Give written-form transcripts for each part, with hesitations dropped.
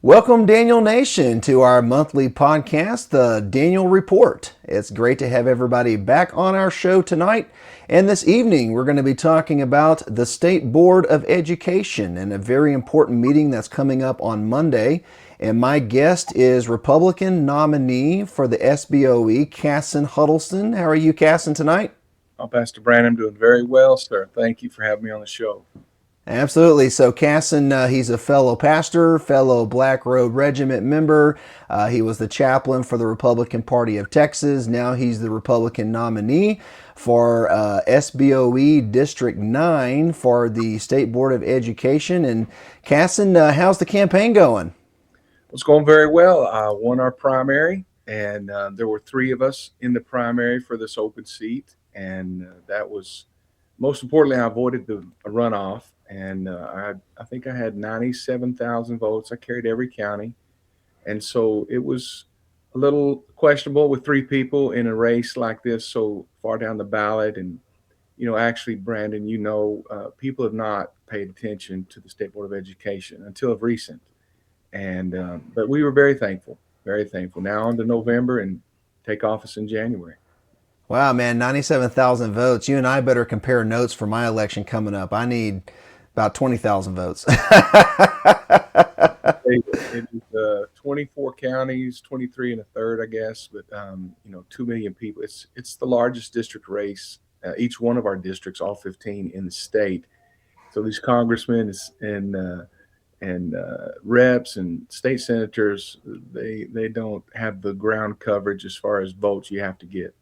Welcome, Daniel Nation, to our monthly podcast, the Daniel Report. It's great to have everybody back on our show tonight. And this evening, we're going to be talking about the State Board of Education and a very important meeting that's coming up on Monday. And my guest is Republican nominee for the SBOE, Kason Huddleston. How are you, Kason, tonight? Oh, Pastor Brandon, I'm doing very well, sir. Thank you for having me on the show. Absolutely. So Kason, he's a fellow pastor, fellow Black Road Regiment member. He was the chaplain for the Republican Party of Texas. Now he's the Republican nominee for SBOE District 9 for the State Board of Education. And Kason, how's the campaign going? It's going very well. I won our primary, and there were three of us in the primary for this open seat. And that was, most importantly, I avoided the runoff. And I think I had 97,000 votes. I carried every county. And so it was a little questionable with three people in a race like this so far down the ballot. And, actually, Brandon, people have not paid attention to the State Board of Education until of recent. And but we were very thankful, very thankful. Now on to November and take office in January. Wow, man, 97,000 votes. You and I better compare notes for my election coming up. I need about 20,000 votes. It is 24 counties, 23 and a third, I guess, but 2 million people. It's the largest district race. Each one of our districts, all 15 in the state. So these congressmen and reps and state senators, they don't have the ground coverage as far as votes you have to get.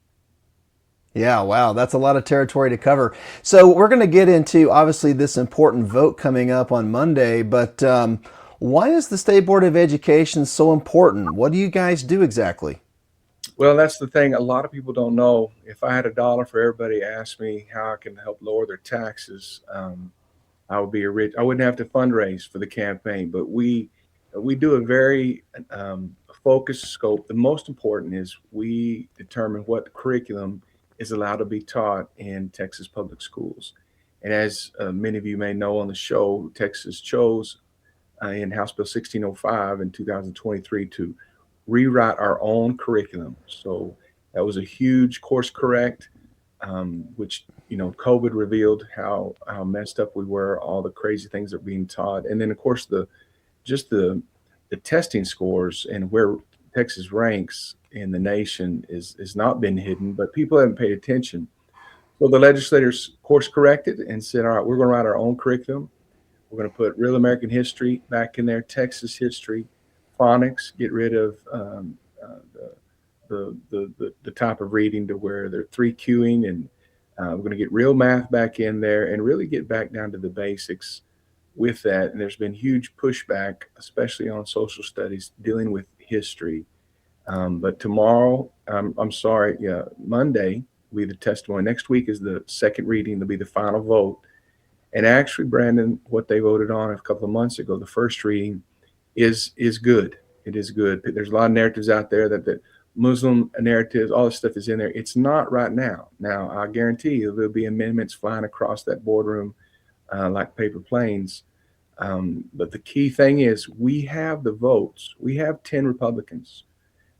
Yeah, wow, that's a lot of territory to cover. So we're going to get into, obviously, this important vote coming up on Monday, but why is the State Board of Education so important? What do you guys do exactly? Well, that's the thing. A lot of people don't know. If I had $1 for everybody asked me how I can help lower their taxes, I would be I wouldn't have to fundraise for the campaign. But we do a very focused scope. The most important is we determine what curriculum is allowed to be taught in Texas public schools. And as many of you may know on the show, Texas chose in House Bill 1605 in 2023 to rewrite our own curriculum. So that was a huge course correct, which, COVID revealed how messed up we were, all the crazy things that are being taught. And then, of course, the testing scores and where Texas ranks in the nation is not been hidden, but people haven't paid attention. So the legislators course corrected and said, all right, we're going to write our own curriculum. We're going to put real American history back in there, Texas history, phonics, get rid of the type of reading to where they're 3Qing, and we're going to get real math back in there and really get back down to the basics with that. And there's been huge pushback, especially on social studies dealing with history. But tomorrow, I'm sorry, yeah, Monday will be the testimony. Next week is the second reading. There'll be the final vote. And actually, Brandon, what they voted on a couple of months ago, the first reading, is good. It is good. There's a lot of narratives out there that the Muslim narratives, all this stuff is in there. It's not right now. Now, I guarantee you there'll be amendments flying across that boardroom like paper planes. But the key thing is we have the votes. We have 10 Republicans.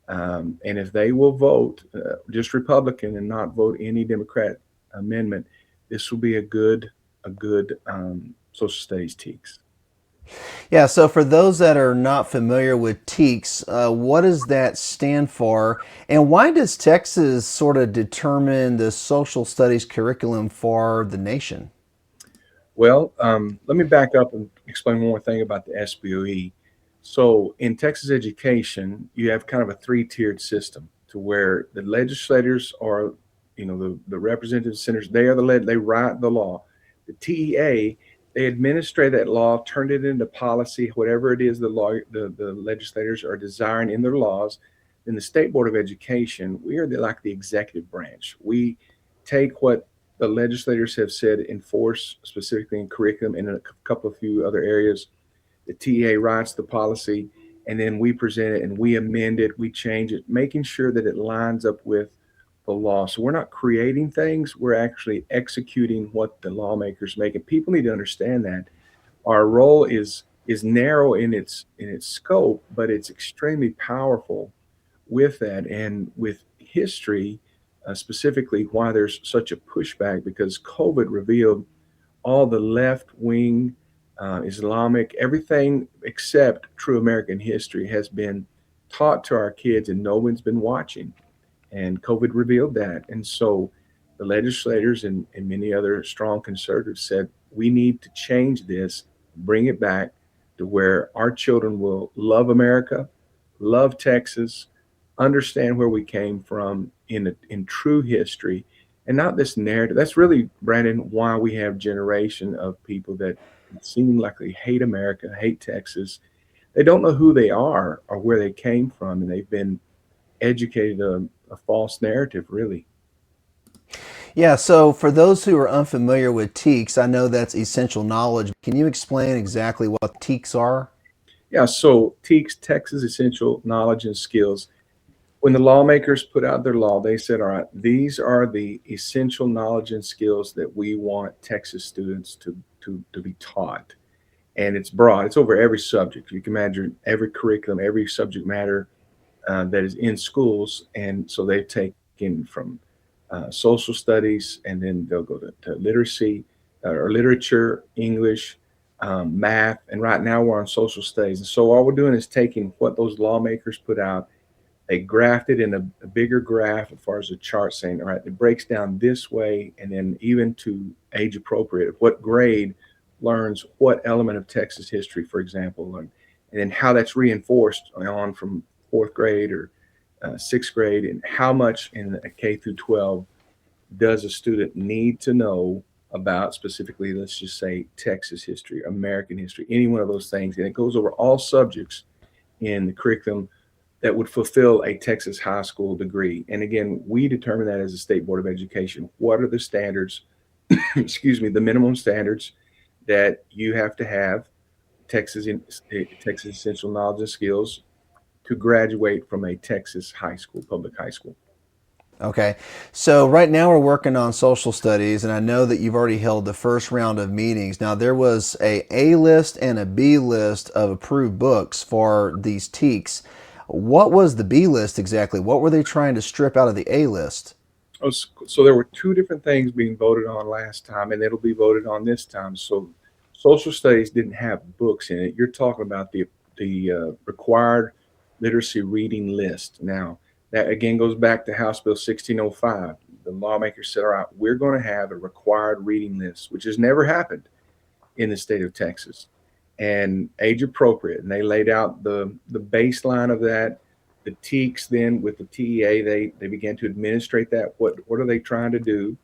And if they will vote just Republican and not vote any Democrat amendment, this will be a good Social Studies TEKS. Yeah, so for those that are not familiar with TEKS, what does that stand for? And why does Texas sort of determine the social studies curriculum for the nation? Well, let me back up and explain one more thing about the SBOE. So in Texas education, you have kind of a three-tiered system to where the legislators are, the representative senators, they write the law. The TEA, they administrate that law, turn it into policy, whatever it is the legislators are desiring in their laws. In the State Board of Education, we are like the executive branch. We take what the legislators have said, enforce specifically in curriculum and in a couple of few other areas. The TEA writes the policy, and then we present it and we amend it, we change it, making sure that it lines up with the law. So we're not creating things, we're actually executing what the lawmakers make. And people need to understand that our role is is narrow in its scope, but it's extremely powerful with that. And with history, specifically, why there's such a pushback, because COVID revealed all the left wing, Islamic, everything except true American history has been taught to our kids, and no one's been watching. And COVID revealed that. And so the legislators and many other strong conservatives said, we need to change this, bring it back to where our children will love America, love Texas, understand where we came from in true history, and not this narrative. That's really, Brandon, why we have generation of people that seem like they hate America, hate Texas. They don't know who they are or where they came from, and they've been educated a false narrative, really. Yeah, so for those who are unfamiliar with TEKS, I know that's essential knowledge. Can you explain exactly what TEKS are? Yeah, so TEKS, Texas Essential Knowledge and Skills. When the lawmakers put out their law, they said, all right, these are the essential knowledge and skills that we want Texas students to be taught. And it's broad, it's over every subject. You can imagine every curriculum, every subject matter that is in schools. And so they've taken from social studies, and then they'll go to literacy or literature, English, math. And right now we're on social studies. And so all we're doing is taking what those lawmakers put out. They graphed it in a bigger graph as far as a chart, saying, all right, it breaks down this way, and then even to age appropriate, what grade learns what element of Texas history, for example, and then how that's reinforced on from fourth grade or sixth grade, and how much in a K through 12 does a student need to know about, specifically, let's just say Texas history, American history, any one of those things. And it goes over all subjects in the curriculum that would fulfill a Texas high school degree. And again, we determine that as a state board of education. What are the standards, excuse me, the minimum standards that you have to have Texas in, Texas essential knowledge and skills to graduate from a Texas high school, public high school. Okay, so right now we're working on social studies, and I know that you've already held the first round of meetings. Now, there was a list and a B list of approved books for these TEKS. What was the B list exactly? What were they trying to strip out of the A list? Oh, so there were two different things being voted on last time, and it'll be voted on this time. So social studies didn't have books in it. You're talking about the required literacy reading list. Now, that again goes back to House Bill 1605. The lawmakers said, all right, we're going to have a required reading list, which has never happened in the state of Texas, and age appropriate. And they laid out the baseline of that. The TEKS then with the TEA, they began to administrate that. What are they trying to do?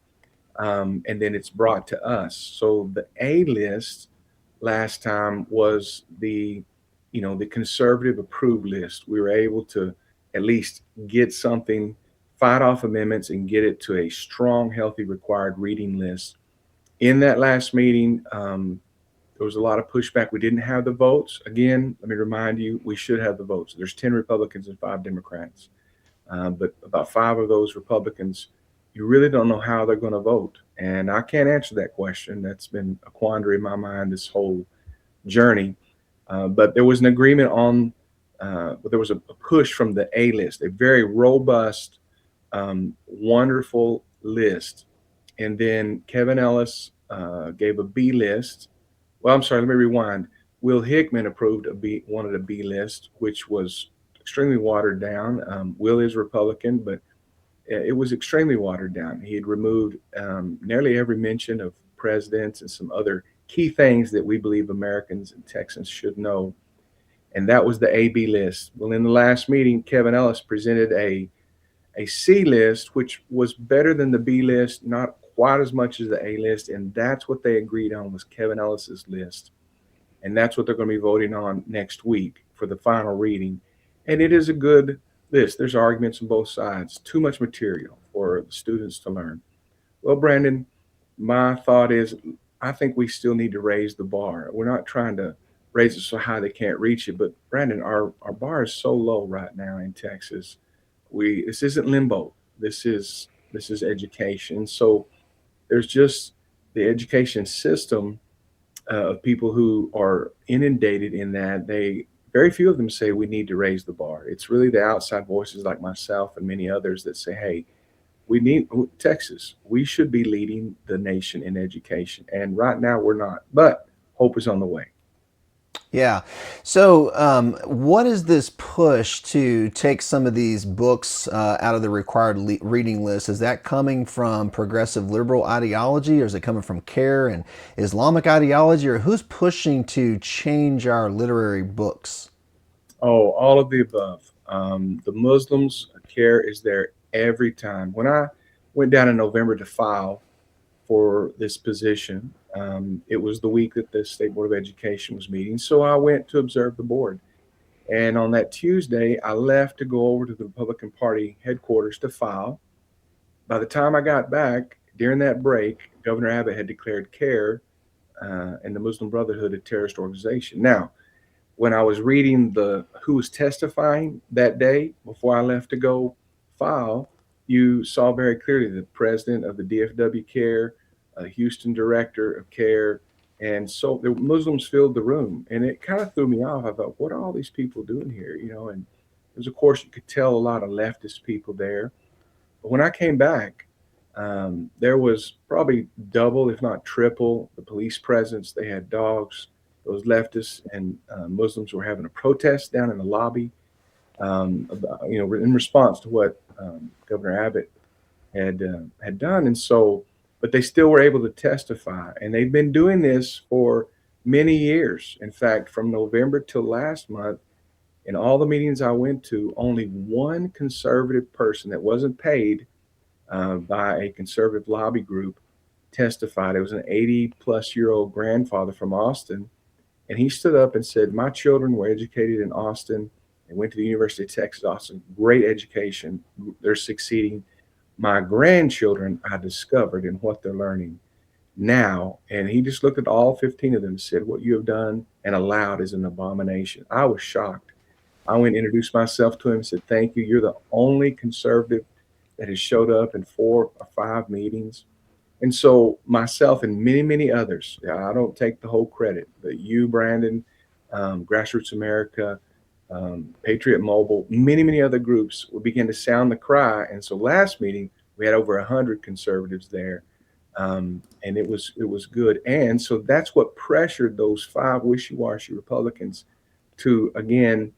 And then it's brought to us. So the A list last time was the conservative approved list. We were able to at least get something, fight off amendments, and get it to a strong, healthy, required reading list. In that last meeting, there was a lot of pushback. We didn't have the votes. Again, let me remind you, we should have the votes. There's 10 Republicans and 5 Democrats. But about 5 of those Republicans, you really don't know how they're going to vote. And I can't answer that question. That's been a quandary in my mind this whole journey. But there was an agreement on, there was a push from the A list, a very robust, wonderful list. And then Kevin Ellis gave a B list. Well, I'm sorry, let me rewind. Will Hickman approved wanted a B list, which was extremely watered down. Will is Republican, but it was extremely watered down. He had removed nearly every mention of presidents and some other key things that we believe Americans and Texans should know. And that was the AB list. Well, in the last meeting, Kevin Ellis presented a C list, which was better than the B list, not quite as much as the A list. And that's what they agreed on, was Kevin Ellis's list. And that's what they're going to be voting on next week for the final reading. And it is a good list. There's arguments on both sides. Too much material for the students to learn. Well, Brandon, my thought is I think we still need to raise the bar. We're not trying to raise it so high they can't reach it. But Brandon, our bar is so low right now in Texas. This isn't limbo. This is education. So there's just the education system of people who are inundated in that. Very few of them say we need to raise the bar. It's really the outside voices like myself and many others that say, hey, we need Texas. We should be leading the nation in education. And right now we're not, but hope is on the way. Yeah. So, what is this push to take some of these books out of the required reading list? Is that coming from progressive liberal ideology, or is it coming from CARE and Islamic ideology, or who's pushing to change our literary books? Oh, all of the above. The Muslims care is there every time. When I went down in November to file for this position, it was the week that the State Board of Education was meeting. So I went to observe the board. And on that Tuesday, I left to go over to the Republican Party headquarters to file. By the time I got back, during that break, Governor Abbott had declared CARE and the Muslim Brotherhood a terrorist organization. Now, when I was reading who was testifying that day before I left to go file, you saw very clearly the president of the DFW CARE, Houston director of CARE, and so the Muslims filled the room, and it kind of threw me off. I thought, what are all these people doing here? And there's, of course, you could tell a lot of leftist people there. But when I came back, there was probably double, if not triple, the police presence. They had dogs. Those leftists and Muslims were having a protest down in the lobby, in response to what Governor Abbott had done. And so, but they still were able to testify, and they've been doing this for many years. In fact, from November till last month, in all the meetings I went to, only one conservative person that wasn't paid by a conservative lobby group testified. It was an 80-plus-year-old grandfather from Austin, and he stood up and said, my children were educated in Austin. They went to the University of Texas, Austin, great education. They're succeeding. My grandchildren, I discovered in what they're learning now. And he just looked at all 15 of them and said, what you have done and allowed is an abomination. I was shocked. I went and introduced myself to him and said, thank you. You're the only conservative that has showed up in 4 or 5 meetings. And so myself and many, many others, I don't take the whole credit, but you, Brandon, Grassroots America, Patriot Mobile, many, many other groups will begin to sound the cry. And so last meeting, we had over 100 conservatives there, and it was good. And so that's what pressured those 5 wishy-washy Republicans to, again,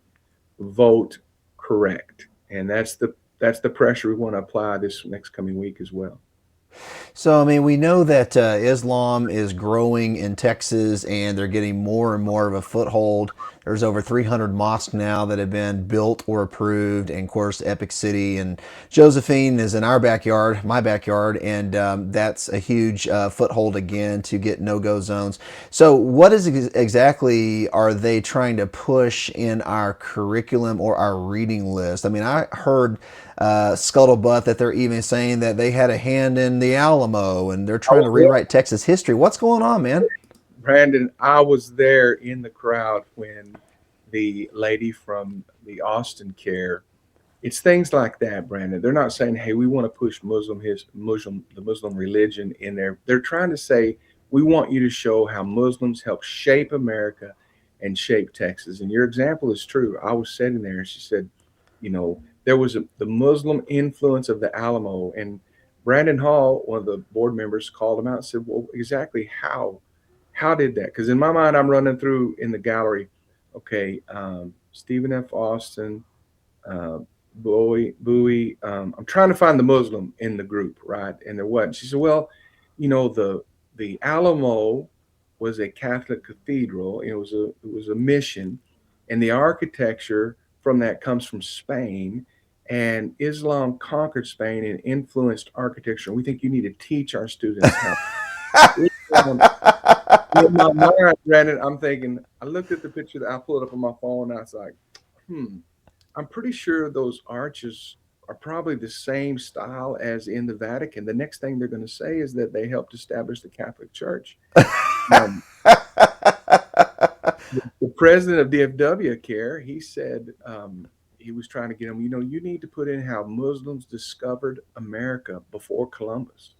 vote correct. And that's the pressure we want to apply this next coming week as well. So, I mean, we know that Islam is growing in Texas and they're getting more and more of a foothold. There's over 300 mosques now that have been built or approved. And of course, Epic City and Josephine is in our backyard, my backyard, and that's a huge foothold again to get no-go zones. So what is exactly are they trying to push in our curriculum or our reading list? I mean, I heard scuttlebutt that they're even saying that they had a hand in the Alamo and they're trying to rewrite Texas history. What's going on, man? Brandon, I was there in the crowd when the lady from the Austin CARE. It's things like that, Brandon. They're not saying, "Hey, we want to push the Muslim religion in there." They're trying to say, "We want you to show how Muslims help shape America and shape Texas." And your example is true. I was sitting there, and she said, there was the Muslim influence of the Alamo, and Brandon Hall, one of the board members, called him out and said, "Well, exactly how did that?" Because in my mind, I'm running through in the gallery, okay, Stephen F. Austin, uh, Bowie. I'm trying to find the Muslim in the group, right? And there wasn't. She said, "Well, the Alamo was a Catholic cathedral. It was a mission, and the architecture from that comes from Spain, and Islam conquered Spain and influenced architecture. We think you need to teach our students how." In my mind, Brandon, I'm thinking, I looked at the picture that I pulled up on my phone, and I was like, I'm pretty sure those arches are probably the same style as in the Vatican. The next thing they're going to say is that they helped establish the Catholic Church. Um, the president of DFW CARE, he said he was trying to get them, you need to put in how Muslims discovered America before Columbus.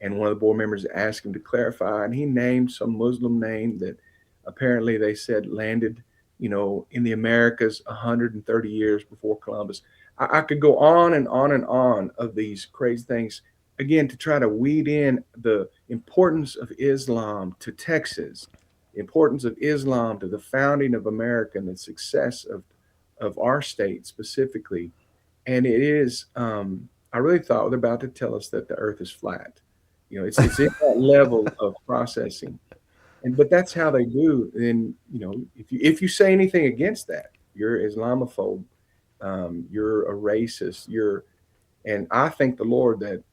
and one of the board members asked him to clarify, and he named some Muslim name that apparently they said landed, in the Americas 130 years before Columbus. I could go on and on and on of these crazy things, again, to try to weed in the importance of Islam to Texas, the importance of Islam to the founding of America and the success of our state specifically. And it is, I really thought they're about to tell us that the earth is flat. It's in that level of processing. But that's how they do. And if you say anything against that, you're Islamophobe, you're a racist, and I thank the Lord that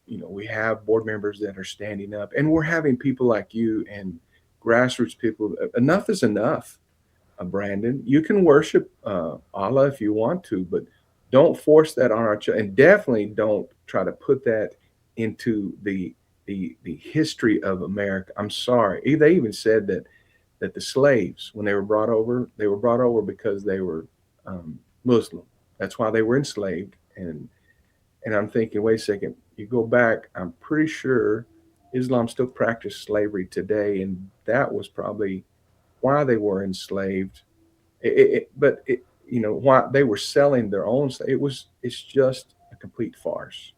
we have board members that are standing up, and we're having people like you and grassroots people. Enough is enough, Brandon. You can worship Allah if you want to, but don't force that on our children, and definitely don't try to put that into the history of America. I'm sorry. They even said that the slaves, when they were brought over because they were Muslim. That's why they were enslaved. And I'm thinking, wait a second, you go back, I'm pretty sure Islam still practices slavery today, and that was probably why they were enslaved. Why they were selling their own. It's just a complete farce.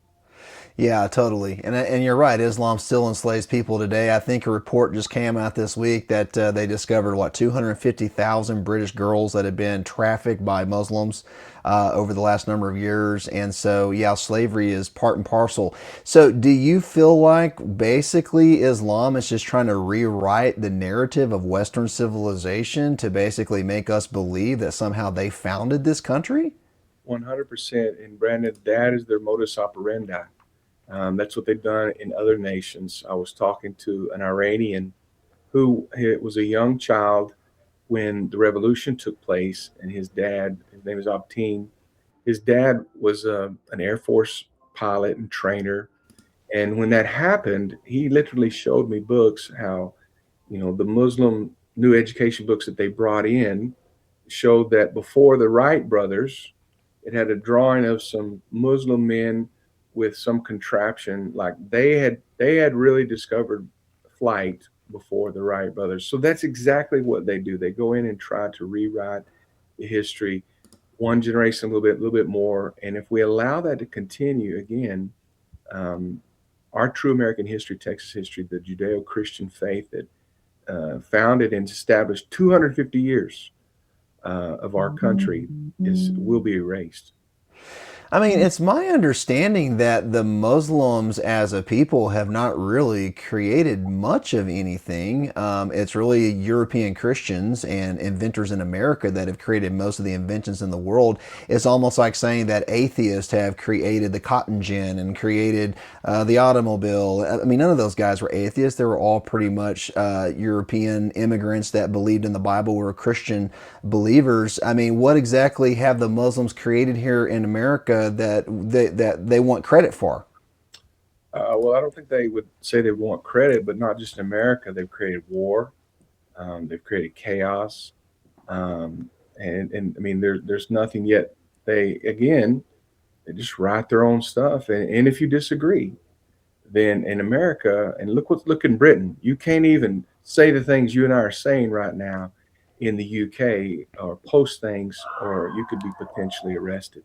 Yeah, totally. And you're right. Islam still enslaves people today. I think a report just came out this week that they discovered, 250,000 British girls that had been trafficked by Muslims over the last number of years. And so, yeah, slavery is part and parcel. So do you feel like basically Islam is just trying to rewrite the narrative of Western civilization to basically make us believe that somehow they founded this country? 100%. And Brandon, that is their modus operandi. That's what they've done in other nations. I was talking to an Iranian who was a young child when the revolution took place, and his dad, his name is Abtin, his dad was an Air Force pilot and trainer. And when that happened, he literally showed me books how, the Muslim new education books that they brought in showed that before the Wright brothers, it had a drawing of some Muslim men with some contraption, like they had really discovered flight before the Wright brothers. So that's exactly what they do. They go in and try to rewrite the history one generation a little bit more. And if we allow that to continue, again, um, our true American history, Texas history, the Judeo-Christian faith that founded and established 250 years of our country will be erased. I mean, it's my understanding that the Muslims as a people have not really created much of anything. It's really European Christians and inventors in America that have created most of the inventions in the world. It's almost like saying that atheists have created the cotton gin and created the automobile. I mean, none of those guys were atheists. They were all pretty much European immigrants that believed in the Bible, were Christian believers. I mean, what exactly have the Muslims created here in America that they want credit for? Well, I don't think they would say they want credit, but not just in America. They've created war, they've created chaos, um, and I mean, there's nothing yet. They just write their own stuff, and if you disagree, then in America, and look in Britain, you can't even say the things you and I are saying right now in the UK, or post things, or you could be potentially arrested.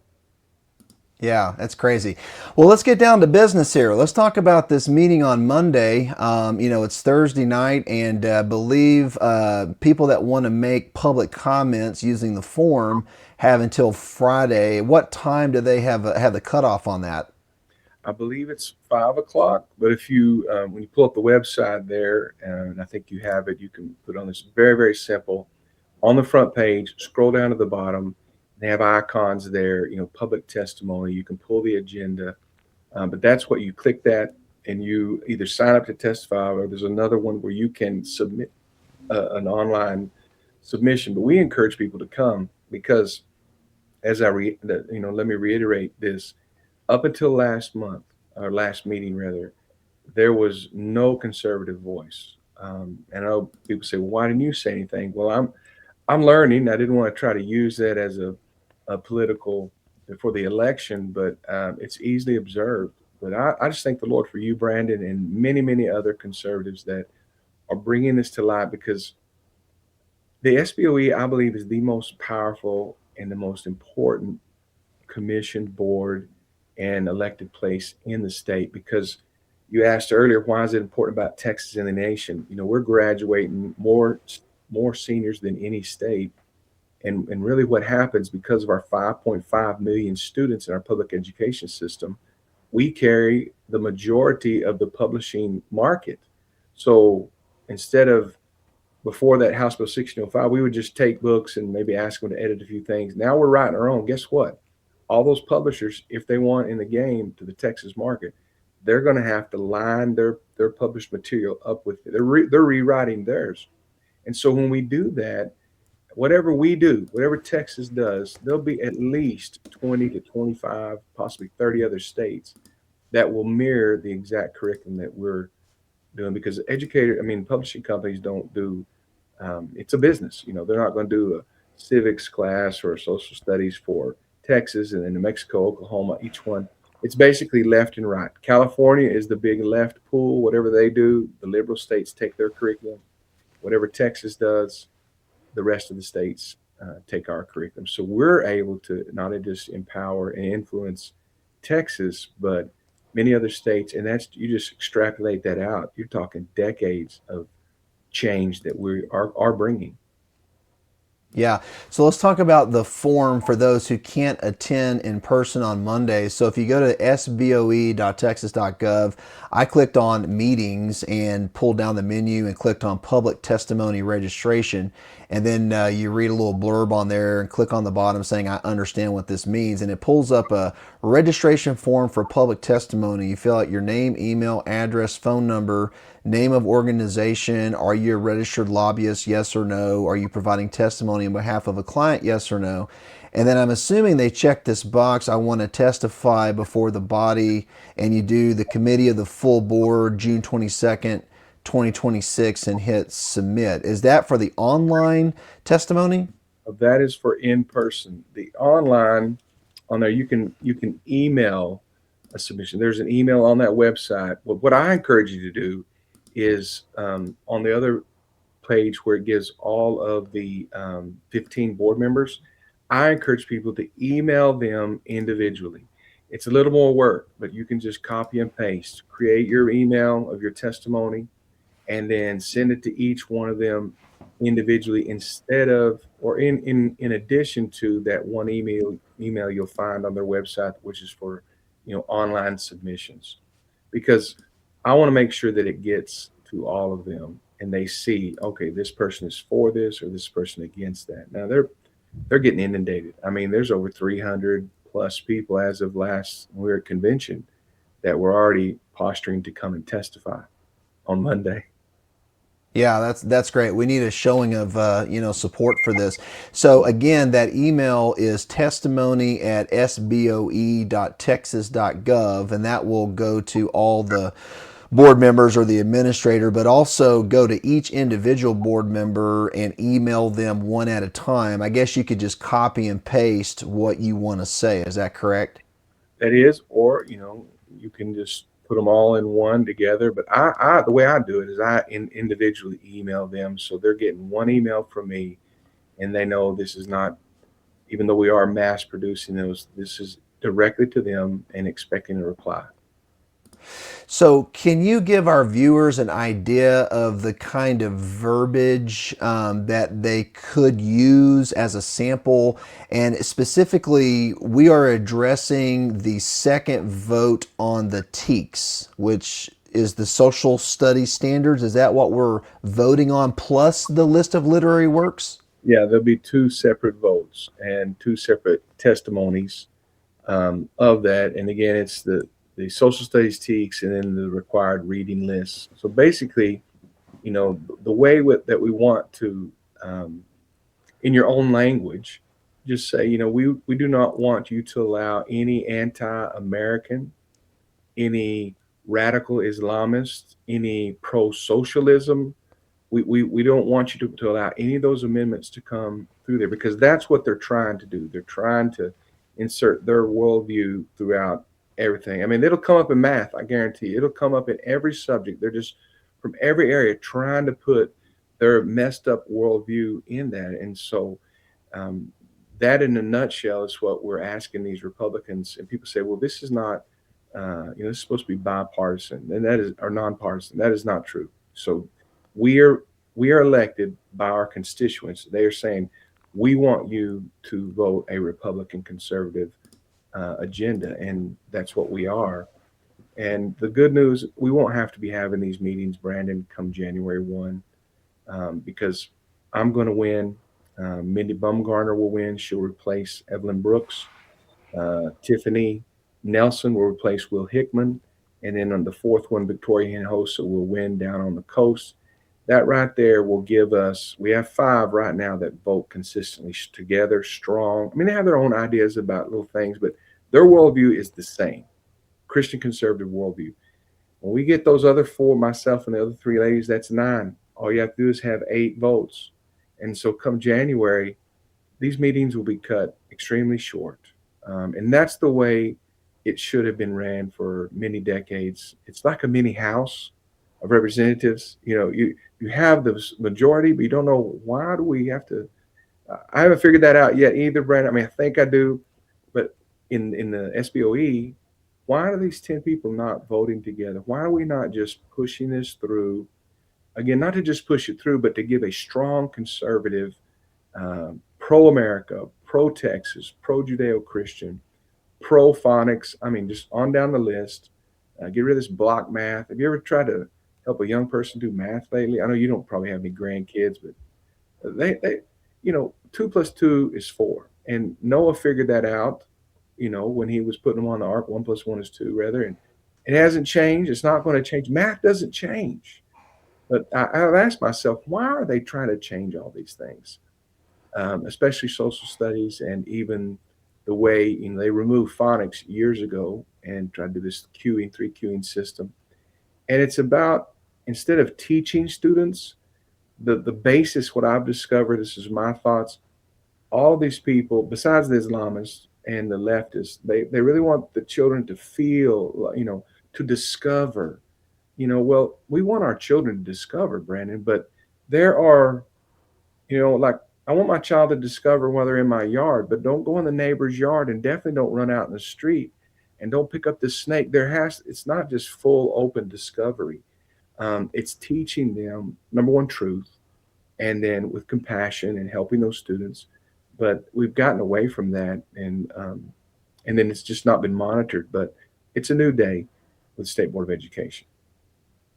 Yeah, that's crazy. Well, let's get down to business here. Let's talk about this meeting on Monday. It's Thursday night, and believe people that want to make public comments using the form have until Friday. What time do they have the cutoff on that? I believe it's 5 o'clock. But if you, when you pull up the website there, and I think you have it, you can put on this very, very simple. On the front page, scroll down to the bottom. They have icons there, public testimony. You can pull the agenda. But that's what you click that, and you either sign up to testify, or there's another one where you can submit an online submission. But we encourage people to come because, let me reiterate this. Up until last month, or last meeting rather, there was no conservative voice. And I know people say, well, why didn't you say anything? Well, I'm learning. I didn't want to try to use that as a political for the election, but it's easily observed. But I just thank the Lord for you, Brandon, and many, many other conservatives that are bringing this to light, because the SBOE, I believe, is the most powerful and the most important commission, board, and elected place in the state. Because you asked earlier, why is it important about Texas in the nation? We're graduating more seniors than any state. And really what happens, because of our 5.5 million students in our public education system, we carry the majority of the publishing market. So instead of, before that House Bill 1605, we would just take books and maybe ask them to edit a few things. Now we're writing our own. Guess what? All those publishers, if they want in the game to the Texas market, they're going to have to line their published material up with it. They're rewriting theirs. And so when we do that, whatever we do, whatever Texas does, there'll be at least 20 to 25, possibly 30 other states that will mirror the exact curriculum that we're doing. Because publishing companies don't do, it's a business. They're not going to do a civics class or a social studies for Texas and then New Mexico, Oklahoma, each one. It's basically left and right. California is the big left pool. Whatever they do, the liberal states take their curriculum. Whatever Texas does, the rest of the states take our curriculum. So we're able to not only just empower and influence Texas, but many other states. And that's, you just extrapolate that out, you're talking decades of change that we are bringing. Yeah. So let's talk about the form for those who can't attend in person on Mondays. So if you go to sboe.texas.gov, I clicked on meetings and pulled down the menu and clicked on public testimony registration. And then you read a little blurb on there and click on the bottom saying, I understand what this means. And it pulls up a registration form for public testimony. You fill out your name, email, address, phone number, name of organization. Are you a registered lobbyist? Yes or no. Are you providing testimony on behalf of a client? Yes or no. And then I'm assuming they check this box, I want to testify before the body, and you do the committee of the full board, June 22nd, 2026, and hit submit. Is that for the online testimony? That is for in person. The online, on there, you can email a submission. There's an email on that website. What I encourage you to do is, on the other page where it gives all of the 15 board members, I encourage people to email them individually. It's a little more work, but you can just copy and paste, create your email of your testimony, and then send it to each one of them individually, instead of, or in addition to that one email you'll find on their website, which is for online submissions. Because I want to make sure that it gets to all of them and they see, okay, this person is for this or this person against that. Now they're getting inundated. I mean, there's over 300 plus people as of last we're at convention that were already posturing to come and testify on Monday. Yeah, that's great. We need a showing of support for this. So again, that email is testimony@sboe.texas.gov, and that will go to all the board members or the administrator, but also go to each individual board member and email them one at a time. I guess you could just copy and paste what you want to say. Is that correct? That is, or you can just put them all in one together. But I the way I do it is I individually email them, so they're getting one email from me, and they know this is not, even though we are mass producing those, this is directly to them and expecting a reply. So can you give our viewers an idea of the kind of verbiage that they could use as a sample? And specifically, we are addressing the second vote on the TEKS, which is the Social Studies Standards. Is that what we're voting on, plus the list of literary works? Yeah, there'll be two separate votes and two separate testimonies of that. And again, it's the Social Studies TEKS and then the required reading lists. So basically, the way that we want to, in your own language, just say, we do not want you to allow any anti-American, any radical Islamist, any pro-socialism. We don't want you to allow any of those amendments to come through there, because that's what they're trying to do. They're trying to insert their worldview throughout everything. I mean, it'll come up in math, I guarantee you. It'll come up in every subject. They're just from every area trying to put their messed up worldview in that. And so um, that in a nutshell is what we're asking these Republicans. And people say, well, this is not, this is supposed to be bipartisan, and that is, or nonpartisan. That is not true. So we are we are elected by our constituents. They are saying we want you to vote a Republican conservative agenda, and that's what we are. And the good news, we won't have to be having these meetings, Brandon, come January 1, because I'm going to win. Mindy Bumgarner will win. She'll replace Evelyn Brooks. Tiffany Nelson will replace Will Hickman. And then on the fourth one, Victoria Hinojosa will win down on the coast. That right there will give us, we have 5 right now that vote consistently together, strong. I mean, they have their own ideas about little things, but their worldview is the same. Christian conservative worldview. When we get those other 4, myself and the other 3 ladies, that's 9. All you have to do is have 8 votes. And so come January, these meetings will be cut extremely short. And that's the way it should have been ran for many decades. It's like a mini house of representatives. You have the majority, but you don't know, why do we have to. I haven't figured that out yet either, Brandon. I mean, I think I do, but in the SBOE, why are these 10 people not voting together? Why are we not just pushing this through? Again, not to just push it through, but to give a strong conservative, pro America, pro Texas, pro Judeo Christian, pro phonics. I mean, just on down the list. Get rid of this block math. Have you ever tried to help a young person do math lately? I know you don't probably have any grandkids, but they 2 plus 2 is 4. And Noah figured that out, when he was putting them on the ark. 1 plus 1 is 2, rather. And it hasn't changed. It's not going to change. Math doesn't change. But I've asked myself, why are they trying to change all these things? Especially social studies, and even the way they removed phonics years ago and tried to do this queuing, 3 queuing system. And it's about, instead of teaching students the basis, what I've discovered, this is my thoughts, all these people, besides the Islamists and the leftists, they really want the children to feel, to discover. Well, we want our children to discover, Brandon, but there are, like, I want my child to discover while they're in my yard, but don't go in the neighbor's yard, and definitely don't run out in the street, and don't pick up this snake. It's not just full open discovery. It's teaching them, number one, truth, and then with compassion and helping those students. But we've gotten away from that, and then it's just not been monitored. But it's a new day with the State Board of Education.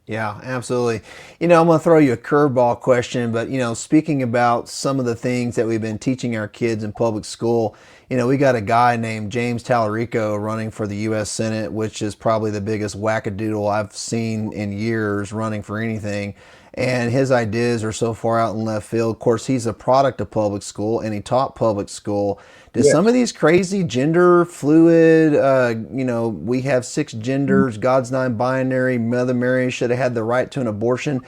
Yeah, absolutely. I'm going to throw you a curveball question, but speaking about some of the things that we've been teaching our kids in public school, we got a guy named James Tallarico running for the U.S. Senate, which is probably the biggest wackadoodle I've seen in years running for anything. And his ideas are so far out in left field. Of course, he's a product of public school, and he taught public school. Does some Yes. of these crazy gender fluid, we have 6 genders, God's non-binary, Mother Mary should have had the right to an abortion.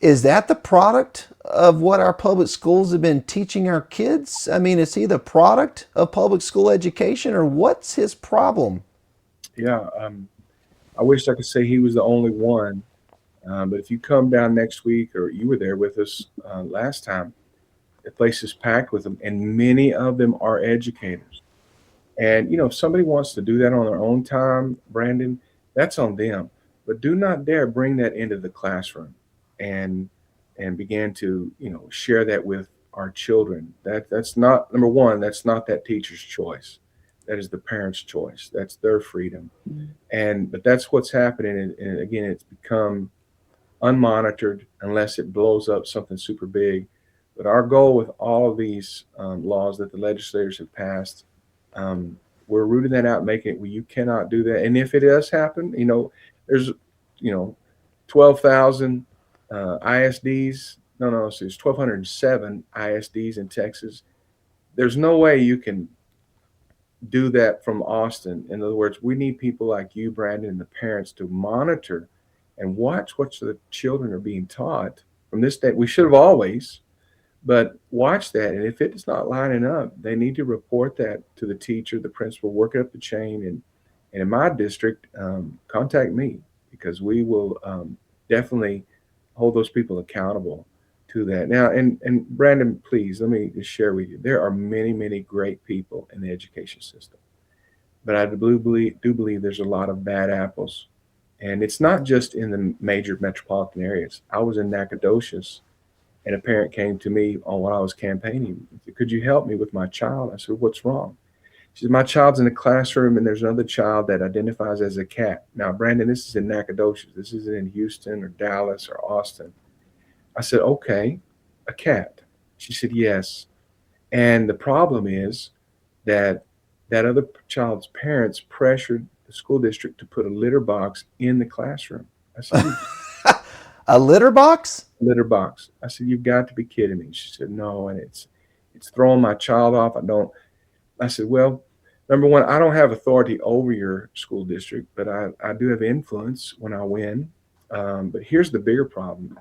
Is that the product of what our public schools have been teaching our kids? I mean, is he the product of public school education, or what's his problem? Yeah. I wish I could say he was the only one. But if you come down next week, or you were there with us last time, the place is packed with them, and many of them are educators. And if somebody wants to do that on their own time, Brandon, that's on them. But do not dare bring that into the classroom and begin to share that with our children. That's not, number one. That's not that teacher's choice. That is the parent's choice. That's their freedom. But that's what's happening. And again, it's become unmonitored unless it blows up something super big. But our goal with all of these laws that the legislators have passed, we're rooting that out, making it where you cannot do that. And if it does happen, there's 12,000 ISDs. No, so there's 1,207 ISDs in Texas. There's no way you can do that from Austin. In other words, we need people like you, Brandon, and the parents to monitor and watch what the children are being taught from this day. We should have always, but watch that. And if it's not lining up, they need to report that to the teacher, the principal, work it up the chain, And in my district, contact me, because we will definitely hold those people accountable to that. Now, and Brandon, please let me just share with you. There are many, many great people in the education system, but I do believe there's a lot of bad apples, and it's not just in the major metropolitan areas. I was in Nacogdoches, and a parent came to me on while I was campaigning. Could you help me with my child? I said, what's wrong? She said, my child's in the classroom and there's another child that identifies as a cat. Now, Brandon, this is in Nacogdoches. This isn't in Houston or Dallas or Austin. I said, okay, a cat. She said, yes. And the problem is that that other child's parents pressured the school district to put a litter box in the classroom. I said, A litter box? litter box. I said, you've got to be kidding me. She said, no, and it's throwing my child off. I said, well, number one, I don't have authority over your school district, but I do have influence when I win. But here's the bigger problem.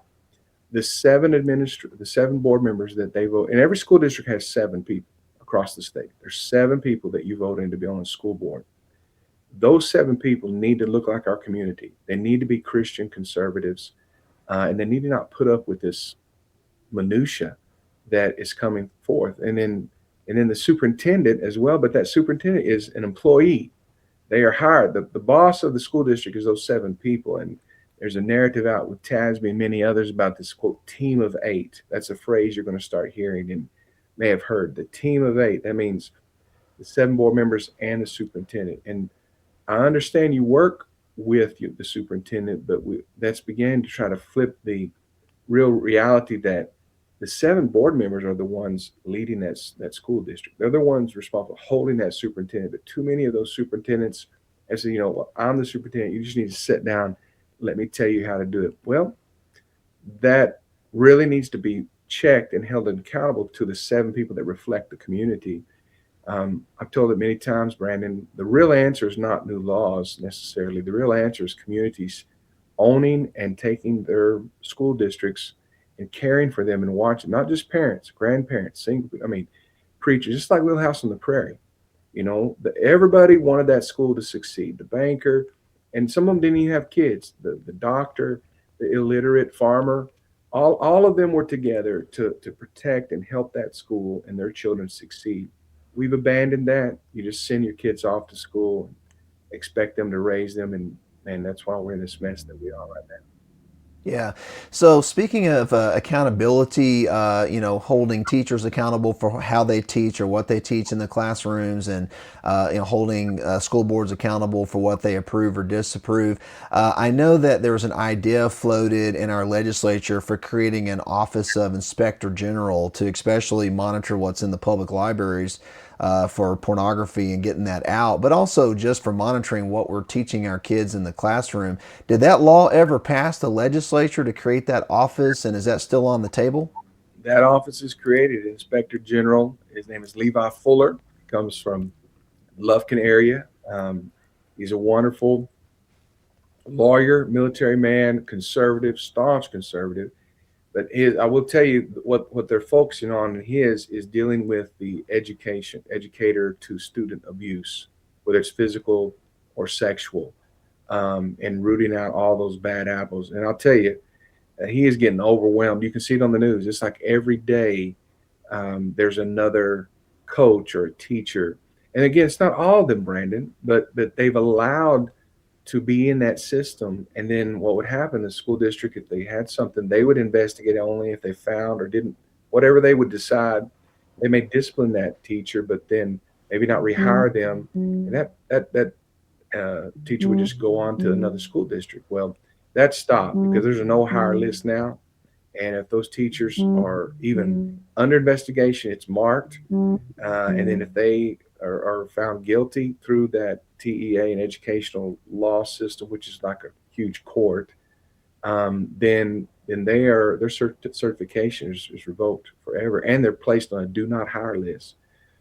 The seven board members that they vote, and every school district has 7 people across the state. There's 7 people that you vote in to be on the school board. Those 7 people need to look like our community. They need to be Christian conservatives, and they need to not put up with this minutia that is coming forth. And then the superintendent as well, but that superintendent is an employee. They are hired. The boss of the school district is those 7 people. And there's a narrative out with Tasby and many others about this quote team of 8. That's a phrase you're going to start hearing and may have heard. The team of 8. That means the 7 board members and the superintendent. And I understand you work with the superintendent, but that's beginning to try to flip the real reality that the 7 board members are the ones leading that school district. They're the ones responsible for holding that superintendent. But too many of those superintendents have said, well, I'm the superintendent. You just need to sit down. Let me tell you how to do it. Well, that really needs to be checked and held accountable to the 7 people that reflect the community. I've told it many times, Brandon, the real answer is not new laws necessarily. The real answer is communities owning and taking their school districts and caring for them and watching, not just parents, grandparents, preachers, just like Little House on the Prairie. Everybody wanted that school to succeed. The banker, and some of them didn't even have kids. The doctor, the illiterate farmer, all of them were together to protect and help that school and their children succeed. We've abandoned that. You just send your kids off to school and expect them to raise them, and that's why we're in this mess that we are right now. Yeah. So speaking of accountability, holding teachers accountable for how they teach or what they teach in the classrooms, and holding school boards accountable for what they approve or disapprove. I know that there was an idea floated in our legislature for creating an Office of Inspector General to especially monitor what's in the public libraries. For pornography and getting that out, but also just for monitoring what we're teaching our kids in the classroom. Did that law ever pass the legislature to create that office, and is that still on the table? That office is created. Inspector General, his name is Levi Fuller. He comes from Lufkin area. Um, he's a wonderful lawyer, military man, conservative, staunch conservative. But I will tell you what they're focusing on in his is dealing with the educator to student abuse, whether it's physical or sexual, and rooting out all those bad apples. And I'll tell you, he is getting overwhelmed. You can see it on the news. It's like every day there's another coach or a teacher. And again, it's not all of them, Brandon, but they've allowed to be in that system. And then what would happen, the school district, if they had something, they would investigate only if they found or didn't, whatever they would decide. They may discipline that teacher, but then maybe not rehire them. And that teacher would just go on to another school district. Well, that stopped because there's a no hire list now. And if those teachers are even under investigation, it's marked. And then if they are found guilty through that TEA and educational law system, which is like a huge court, then their certification is revoked forever, and they're placed on a do not hire list.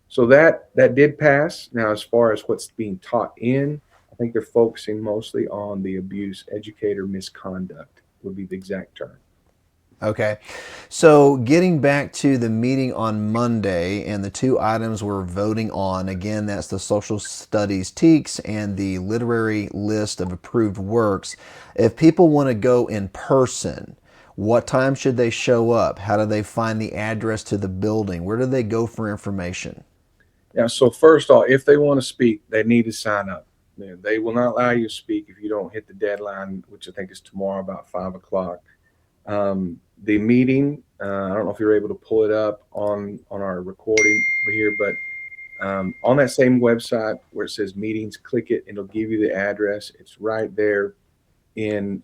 So that did pass. Now, as far as what's being taught I think they're focusing mostly on the abuse, educator misconduct would be the exact term. Okay. So getting back to the meeting on Monday and the two items we're voting on, again, that's the Social Studies TEKS and the literary list of approved works. If people want to go in person, what time should they show up? How do they find the address to the building? Where do they go for information? Yeah, so first off, if they want to speak, they need to sign up. They will not allow you to speak if you don't hit the deadline, which I think is tomorrow about 5 o'clock. The meeting, I don't know if you're able to pull it up on our recording here, but on that same website where it says meetings, click it and it'll give you the address. It's right there in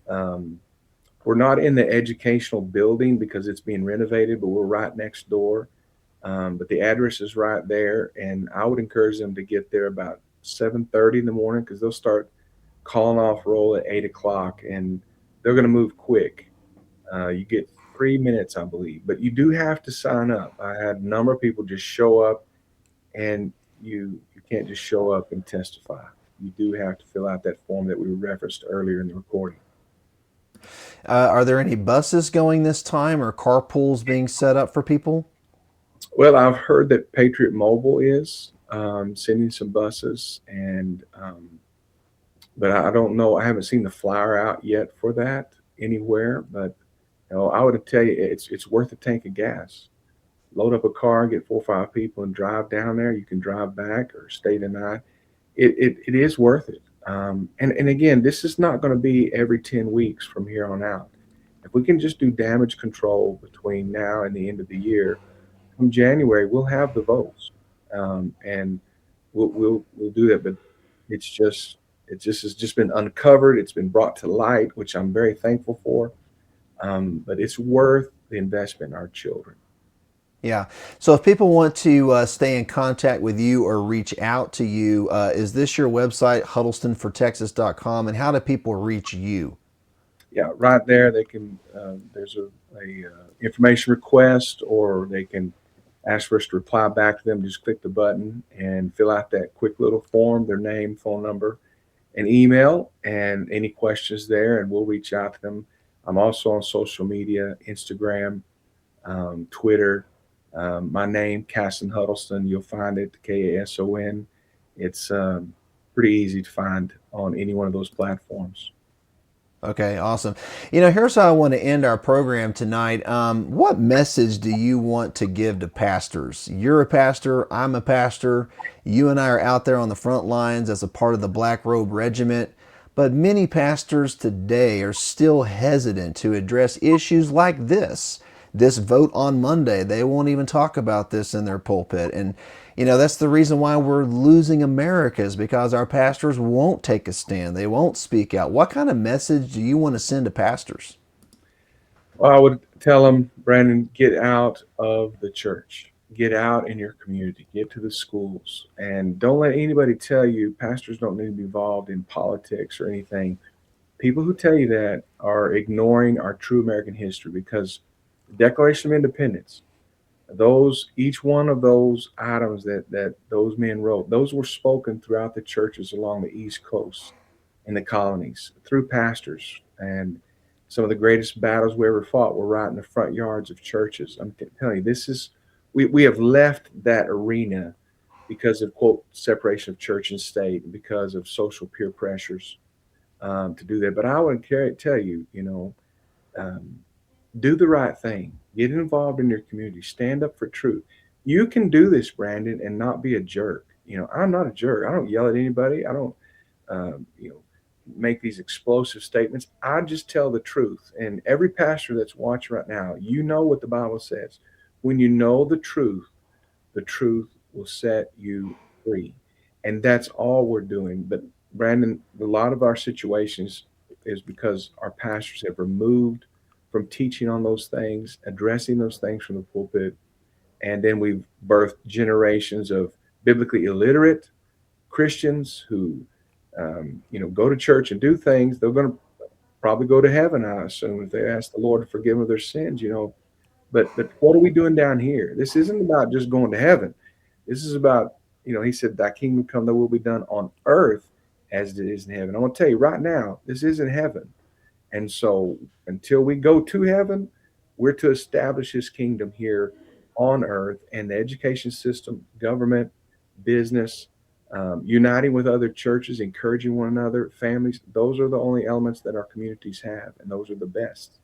we're not in the educational building because it's being renovated, but we're right next door. But the address is right there, and I would encourage them to get there about 7:30 in the morning because they'll start calling off roll at 8 o'clock, and they're going to move quick. You get 3 minutes, I believe, but you do have to sign up. I had a number of people just show up, and you can't just show up and testify. You do have to fill out that form that we referenced earlier in the recording. Are there any buses going this time or carpools being set up for people? Well, I've heard that Patriot Mobile is sending some buses, and but I don't know. I haven't seen the flyer out yet for that anywhere. But I would tell you it's worth a tank of gas. Load up a car, get 4 or 5 people, and drive down there. You can drive back or stay the night. It is worth it. And again, this is not going to be every 10 weeks from here on out. If we can just do damage control between now and the end of the year, come January, we'll have the votes, and we'll do that. But it's just it just has just been uncovered. It's been brought to light, which I'm very thankful for. But it's worth the investment in our children. Yeah. So if people want to stay in contact with you or reach out to you, is this your website, huddlestonfortexas.com? And how do people reach you? Yeah, right there they can. There's a information request, or they can ask for us to reply back to them. Just click the button and fill out that quick little form, their name, phone number, and email, and any questions there, and we'll reach out to them. I'm also on social media, Instagram, Twitter. My name, Kason Huddleston. You'll find it, Kason. It's pretty easy to find on any one of those platforms. Okay, awesome. Here's how I want to end our program tonight. What message do you want to give to pastors? You're a pastor, I'm a pastor. You and I are out there on the front lines as a part of the Black Robe Regiment. But many pastors today are still hesitant to address issues like this vote on Monday. They won't even talk about this in their pulpit. And, that's the reason why we're losing America, is because our pastors won't take a stand. They won't speak out. What kind of message do you want to send to pastors? Well, I would tell them, Brandon, get out of the church, get out in your community, get to the schools, and don't let anybody tell you pastors don't need to be involved in politics or anything. People who tell you that are ignoring our true American history, because the Declaration of Independence, those each one of those items that those men wrote, those were spoken throughout the churches along the East Coast in the colonies through pastors. And some of the greatest battles we ever fought were right in the front yards of churches. I'm telling you, this is we have left that arena because of, quote, separation of church and state, and because of social peer pressures, to do that. But I would tell you, um, do the right thing. Get involved in your community. Stand up for truth. You can do this, Brandon, and not be a jerk. I'm not a jerk. I don't yell at anybody. I don't, um, you know, make these explosive statements. I just tell the truth. And every pastor that's watching right now, you know what the Bible says. When you know the truth will set you free. And that's all we're doing. But Brandon, a lot of our situations is because our pastors have removed from teaching on those things, addressing those things from the pulpit. And then we've birthed generations of biblically illiterate Christians who, go to church and do things. They're going to probably go to heaven, I assume, if they ask the Lord to forgive them of their sins. But what are we doing down here? This isn't about just going to heaven. This is about, he said, thy kingdom come, thy will be done on earth as it is in heaven. I want to tell you right now, this isn't heaven. And so until we go to heaven, We're to establish his kingdom here on earth, and the education system, government, business, uniting with other churches, encouraging one another, families, those are the only elements that our communities have, and those are the best.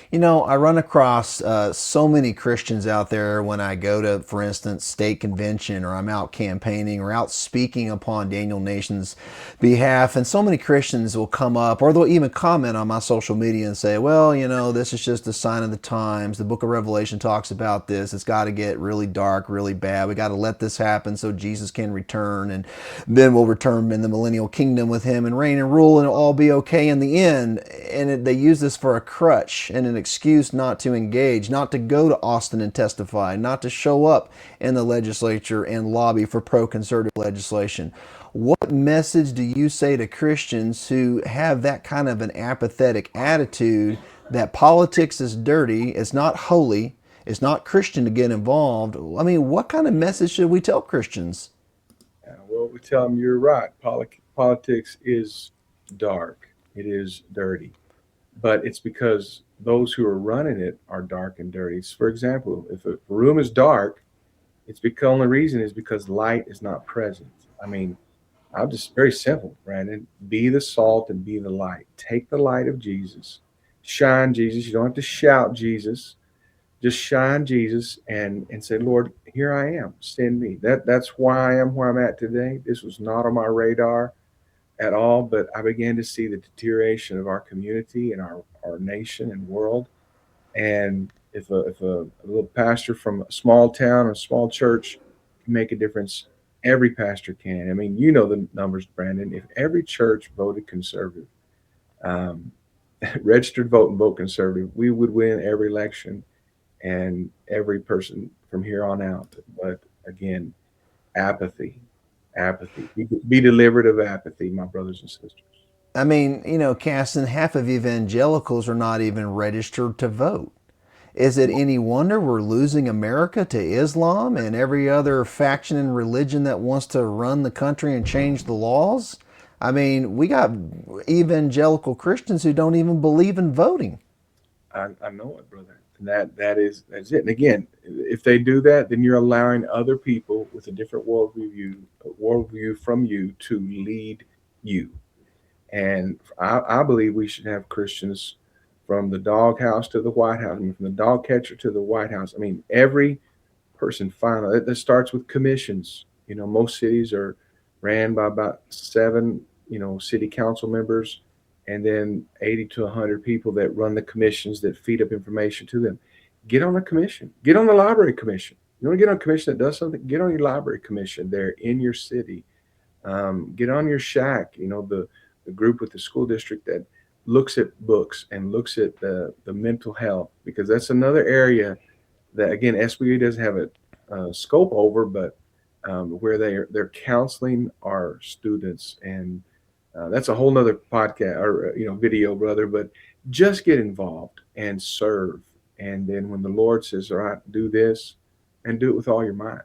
You know, I run across so many Christians out there when I go to, for instance, state convention, or I'm out campaigning or out speaking upon Daniel Nation's behalf. And so many Christians will come up, or they'll even comment on my social media and say, well, you know, this is just a sign of the times. The book of Revelation talks about this. It's got to get really dark, really bad. We got to let this happen so Jesus can return. And then we'll return in the millennial kingdom with him and reign and rule, and it'll all be okay in the end. And they use this for a crutch and an excuse not to engage, not to go to Austin and testify, not to show up in the legislature and lobby for pro-conservative legislation. What message do you say to Christians who have that kind of an apathetic attitude that politics is dirty, it's not holy, it's not Christian to get involved? I mean, what kind of message should we tell Christians? Well, we tell them you're right. Politics is dark, it is dirty, but it's because those who are running it are dark and dirty. So for example, if a room is dark, it's because the only reason is because light is not present. I mean, I'll just very simple, Brandon. Be the salt and be the light. Take the light of Jesus, shine Jesus. You don't have to shout Jesus. Just shine Jesus and say, Lord, here I am. Send me. That's why I am where I'm at today. This was not on my radar at all, but I began to see the deterioration of our community and our nation and world. And if a little pastor from a small town or a small church can make a difference, every pastor can. I mean, you know the numbers, Brandon. If every church voted conservative, um, registered vote and vote conservative, we would win every election and every person from here on out. But again, apathy, apathy. Be delivered of apathy, my brothers and sisters. I mean, you know, Casson, half of evangelicals are not even registered to vote. Is it any wonder we're losing America to Islam and every other faction and religion that wants to run the country and change the laws? I mean, we got evangelical Christians who don't even believe in voting. I know it, brother. And that's it. And again, if they do that, then you're allowing other people with a different worldview from you to lead you. And I believe we should have Christians from the doghouse to the White House. I mean, from the dog catcher to the White House. I mean, every person finally. That starts with commissions. You know, most cities are ran by about seven, city council members, and then 80 to 100 people that run the commissions that feed up information to them. Get on a commission. Get on the library commission. You want to get on a commission that does something? Get on your library commission there in your city. Get on your shack. You know, the group with the school district that looks at books and looks at the mental health, because that's another area that again SBOE doesn't have a scope over, but where they're counseling our students, and that's a whole nother podcast or video, brother. But just get involved and serve, and then when the Lord says, "All right, do this," and do it with all your might.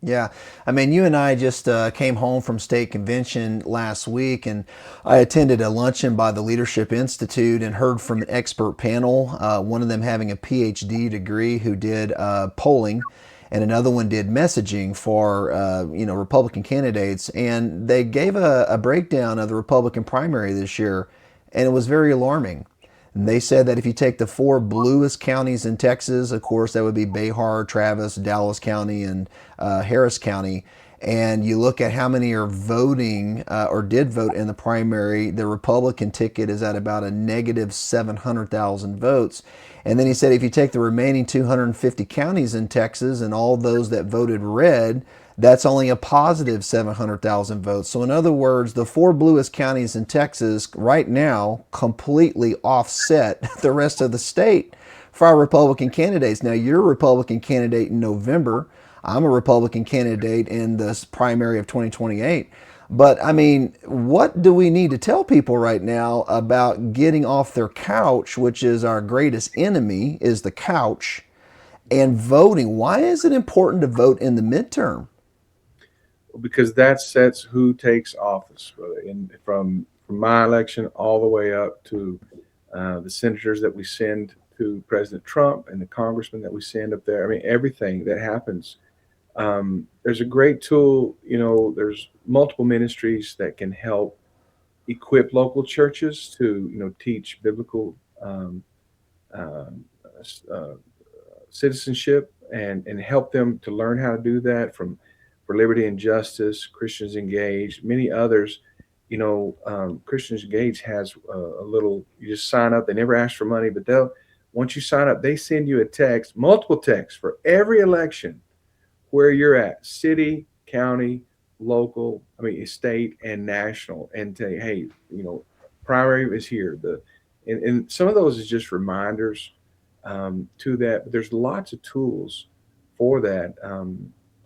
Yeah, I mean, you and I just came home from state convention last week, and I attended a luncheon by the Leadership Institute and heard from an expert panel. One of them having a PhD degree, who did polling, and another one did messaging for Republican candidates, and they gave a breakdown of the Republican primary this year, and it was very alarming. And they said that if you take the four bluest counties in Texas, of course, that would be Behar, Travis, Dallas County, and Harris County, and you look at how many are voting or did vote in the primary, the Republican ticket is at about a negative 700,000 votes. And then he said if you take the remaining 250 counties in Texas and all those that voted red, that's only a positive 700,000 votes. So in other words, the four bluest counties in Texas right now completely offset the rest of the state for our Republican candidates. Now, you're a Republican candidate in November. I'm a Republican candidate in this primary of 2028. But I mean, what do we need to tell people right now about getting off their couch, which is our greatest enemy, is the couch, and voting? Why is it important to vote in the midterm? Because that sets who takes office, brother. And from my election all the way up to the senators that we send to President Trump and the congressmen that we send up there. I mean, everything that happens. There's a great tool. There's multiple ministries that can help equip local churches to, teach biblical um, um, uh, citizenship and help them to learn how to do that from for liberty and justice, Christians Engaged, many others. Christians Engaged has a little. You just sign up. They never ask for money, but they'll once you sign up, they send you a text, multiple texts for every election where you're at, city, county, local, I mean, state and national, and tell you, hey, primary is here. And some of those is just reminders to that. But there's lots of tools for that.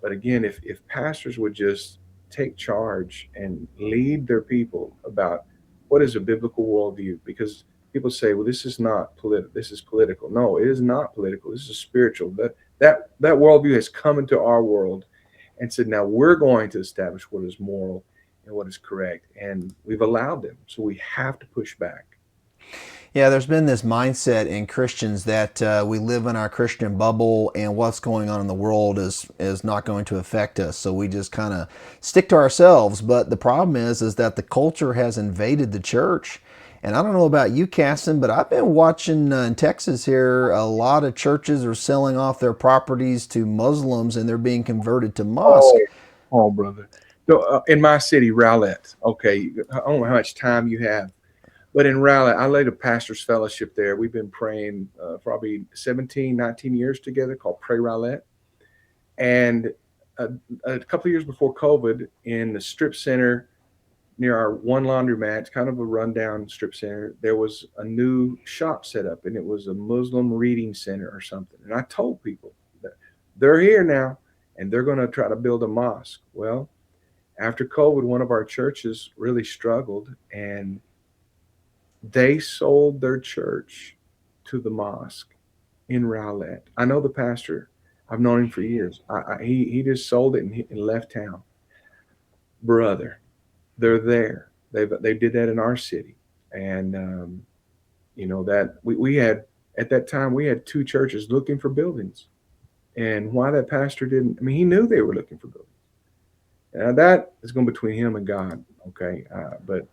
But again, if pastors would just take charge and lead their people about what is a biblical worldview, because people say, well, this is not political. This is political. No, it is not political. This is spiritual. That worldview has come into our world and said, now we're going to establish what is moral and what is correct. And we've allowed them. So we have to push back. Yeah, there's been this mindset in Christians that we live in our Christian bubble, and what's going on in the world is not going to affect us. So we just kind of stick to ourselves. But the problem is that the culture has invaded the church. And I don't know about you, Casson, but I've been watching in Texas here, a lot of churches are selling off their properties to Muslims, and they're being converted to Oh, mosque. oh, brother. So in my city, Rowlett, okay, I don't know how much time you have, but in Rowlett, I led a pastor's fellowship there. We've been praying probably 17, 19 years together, called Pray Rowlett. And a, a couple of years before COVID, in the strip center near our one laundromat, kind of a rundown strip center, there was a new shop set up, and it was a Muslim reading center or something. And I told people that they're here now, and they're going to try to build a mosque. Well, after COVID, one of our churches really struggled, and they sold their church to the mosque in Rowlett. I know the pastor. I've known him for years. He just sold it and left town. Brother, they're there. They did that in our city, and that we had at that time we had two churches looking for buildings, and why that pastor didn't. I mean, he knew they were looking for buildings. That is going between him and God, okay? But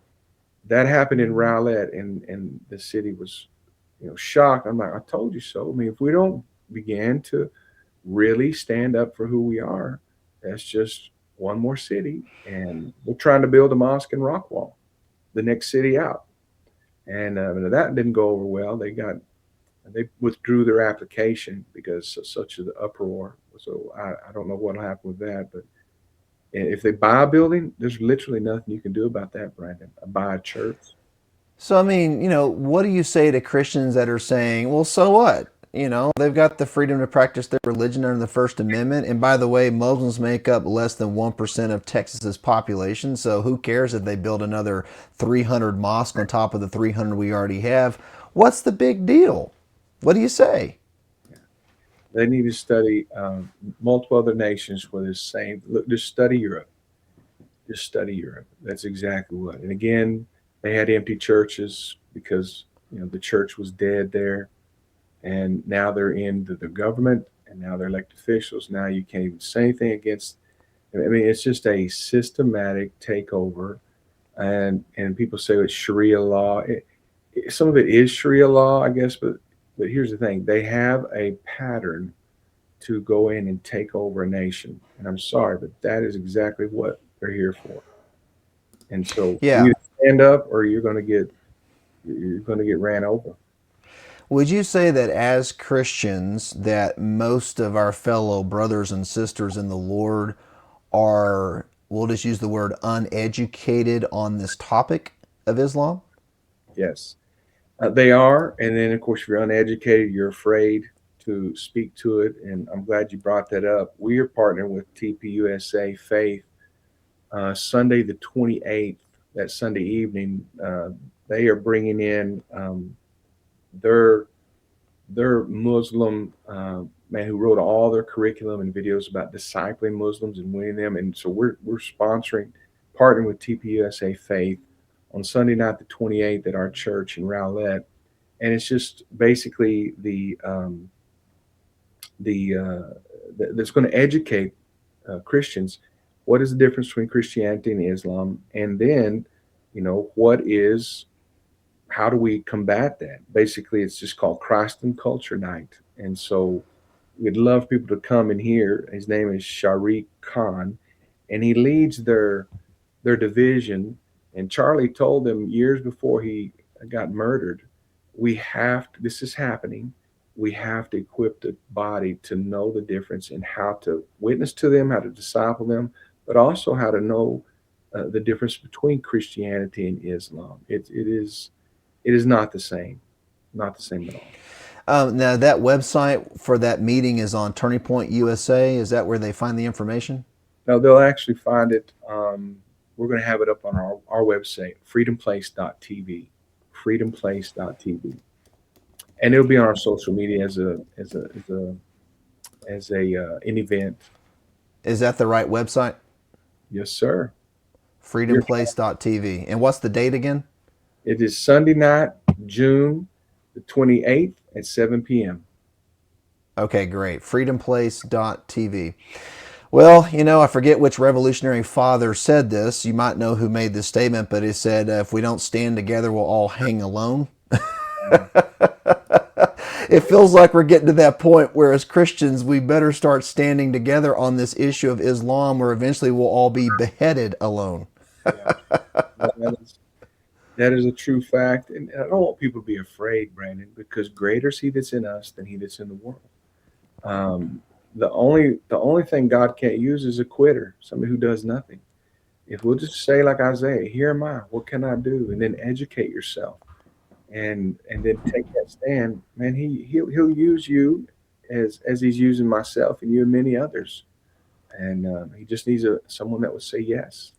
that happened in Rowlett, and the city was, shocked. I'm like, I told you so. I mean, if we don't begin to really stand up for who we are, that's just one more city. And we're trying to build a mosque in Rockwall, the next city out, and that didn't go over well. They withdrew their application because of such an uproar. So I don't know what'll happen with that, but if they buy a building, there's literally nothing you can do about that, Brandon. Buy a church. So, I mean, what do you say to Christians that are saying, well, so what? They've got the freedom to practice their religion under the First Amendment. And by the way, Muslims make up less than 1% of Texas's population. So who cares if they build another 300 mosques on top of the 300 we already have? What's the big deal? What do you say? They need to study multiple other nations for this same. Look, just study Europe. Just study Europe. That's exactly what. And again, they had empty churches because the church was dead there, and now they're in the government, and now they're elected officials. Now you can't even say anything against. I mean, it's just a systematic takeover, and people say it's Sharia law. Some of it is Sharia law, I guess, but here's the thing: they have a pattern to go in and take over a nation. And I'm sorry, but that is exactly what they're here for. And so you Yeah. either stand up or you're going to get ran over. Would you say that as Christians, that most of our fellow brothers and sisters in the Lord are, we'll just use the word uneducated on this topic of Islam? Yes, they are. And then, of course, if you're uneducated, you're afraid to speak to it. And I'm glad you brought that up. We are partnering with TPUSA Faith Sunday the 28th, that Sunday evening. They are bringing in their Muslim man who wrote all their curriculum and videos about discipling Muslims and winning them. And so we're sponsoring, partnering with TPUSA Faith on Sunday night the 28th at our church in Rowlett. and it's just basically that's going to educate Christians. What is the difference between Christianity and Islam? And then, how do we combat that? Basically, it's just called Christ and Culture Night. And so we'd love people to come and hear. His name is Sharik Khan, and he leads their division. And Charlie told them years before he got murdered, we have to, this is happening. We have to equip the body to know the difference in how to witness to them, how to disciple them, but also how to know the difference between Christianity and Islam. It is not the same, not the same at all. Now, that website for that meeting is on Turning Point USA. Is that where they find the information? No, they'll actually find it. We're going to have it up on our website, freedomplace.tv, freedomplace.tv, and it'll be on our social media as an event. Is that the right website? Yes, sir. Freedomplace.tv. And what's the date again? It is Sunday night, June the 28th at 7 p.m. Okay, great. Freedomplace.tv. Well, I forget which revolutionary father said this. You might know who made this statement, but he said, if we don't stand together, we'll all hang alone. It feels like we're getting to that point where as Christians, we better start standing together on this issue of Islam, or eventually we'll all be beheaded alone. Yeah. That is a true fact. And I don't want people to be afraid, Brandon, because greater is he that's in us than he that's in the world. The only thing God can't use is a quitter, somebody who does nothing. If we'll just say like Isaiah, here am I, what can I do? And then educate yourself and then take that stand, man, he'll use you as he's using myself and you and many others. And he just needs someone that would say yes.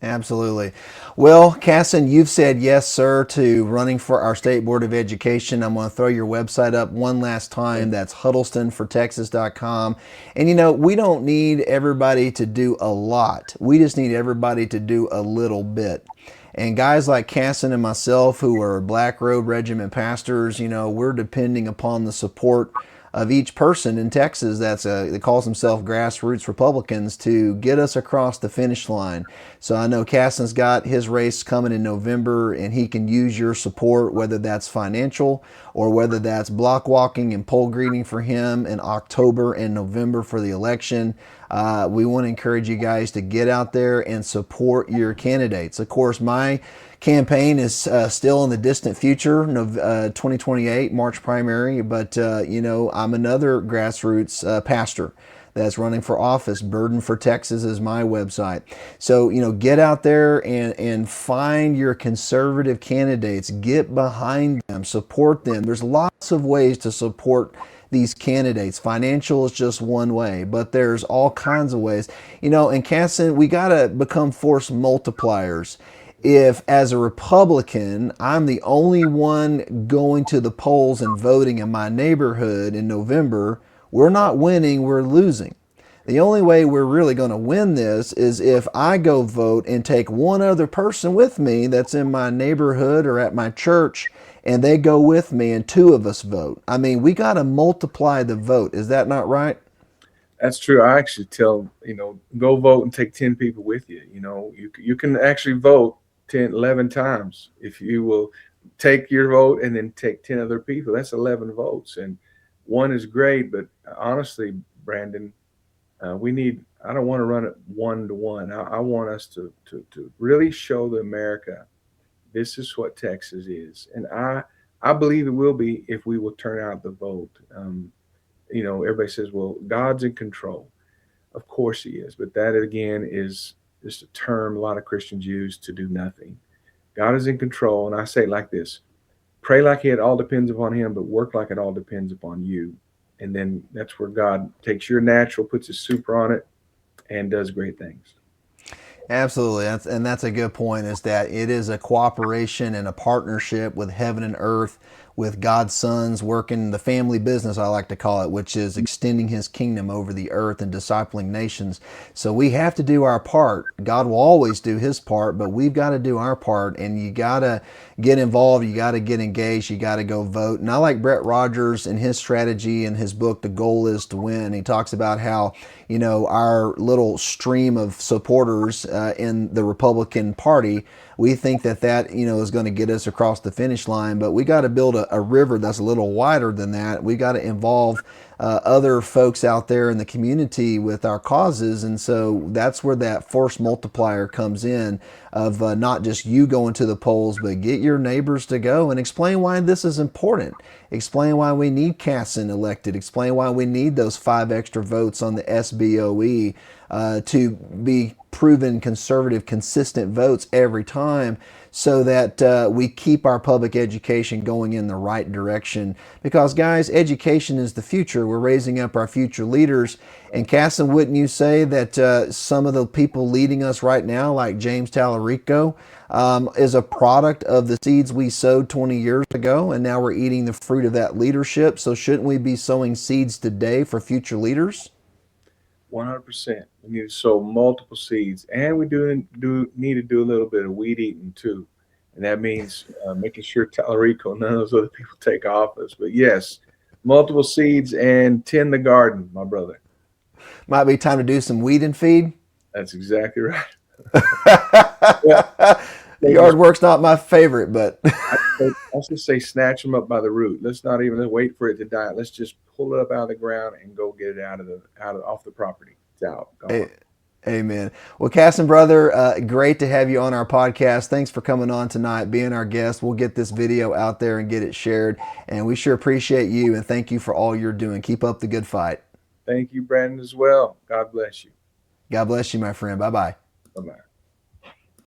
Absolutely. Well, Kason, you've said yes, sir, to running for our State Board of Education. I'm going to throw your website up one last time. That's huddlestonfortexas.com. And we don't need everybody to do a lot. We just need everybody to do a little bit. And guys like Kason and myself, who are Black Road Regiment pastors, we're depending upon the support of each person in Texas that calls himself Grassroots Republicans to get us across the finish line. So I know Kason's got his race coming in November, and he can use your support, whether that's financial or whether that's block walking and poll greeting for him in October and November for the election. We want to encourage you guys to get out there and support your candidates. Of course, my campaign is still in the distant future, 2028 March primary, but I'm another grassroots pastor that's running for office. Burden for Texas is my website. So get out there and find your conservative candidates, get behind them, support them. There's lots of ways to support these candidates. Financial is just one way, but there's all kinds of ways. And Kason, we got to become force multipliers. If, as a Republican, I'm the only one going to the polls and voting in my neighborhood in November, we're not winning, we're losing. The only way we're really going to win this is if I go vote and take one other person with me that's in my neighborhood or at my church, and they go with me and two of us vote. I mean, we got to multiply the vote. Is that not right? That's true. I actually tell, go vote and take 10 people with you. You can actually vote 10, 11 times if you will take your vote and then take 10 other people. That's 11 votes. And one is great, but honestly, Brandon, I don't want to run it 1-to-1. I want us to really show the America this is what Texas is. And I believe it will be if we will turn out the vote. Everybody says, well, God's in control. Of course he is. But that, again, is just a term a lot of Christians use to do nothing. God is in control. And I say it like this: pray like it all depends upon him, but work like it all depends upon you. And then that's where God takes your natural, puts his super on it, and does great things. Absolutely. That's a good point, is that it is a cooperation and a partnership with heaven and earth. with God's sons working the family business, I like to call it, which is extending his kingdom over the earth and discipling nations. So we have to do our part. God will always do his part, but we've got to do our part, and you got to get involved, you got to get engaged, you got to go vote. And I like Brett Rogers and his strategy in his book, The Goal is to Win. He talks about how, you know, our little stream of supporters in the Republican Party, we think that you know, is going to get us across the finish line, but we got to build a river that's a little wider than that. We got to involve other folks out there in the community with our causes, and so that's where that force multiplier comes in, of not just you going to the polls, but get your neighbors to go and explain why this is important. Explain why we need Kason elected. Explain why we need those 5 extra votes on the SBOE to be proven conservative, consistent votes every time, so that we keep our public education going in the right direction. Because, guys, education is the future. We're raising up our future leaders. And Kason, wouldn't you say that some of the people leading us right now, like James Tallarico, is a product of the seeds we sowed 20 years ago, and now we're eating the fruit of that leadership? So shouldn't we be sowing seeds today for future leaders? 100%. We need to sow multiple seeds, and we do need to do a little bit of weed eating too, and that means making sure Tallarico, none of those other people take office. But yes, multiple seeds and tend the garden, my brother. Might be time to do some weed and feed. That's exactly right. Yard work's not my favorite, but I just say snatch them up by the root. Let's not even wait for it to die. Let's just pull it up out of the ground and go get it off the property. It's out. Amen. Well, Kason, brother, great to have you on our podcast. Thanks for coming on tonight, being our guest. We'll get this video out there and get it shared, and we sure appreciate you, and thank you for all you're doing. Keep up the good fight. Thank you, Brandon, as well. God bless you. God bless you, my friend. Bye-bye. Bye-bye.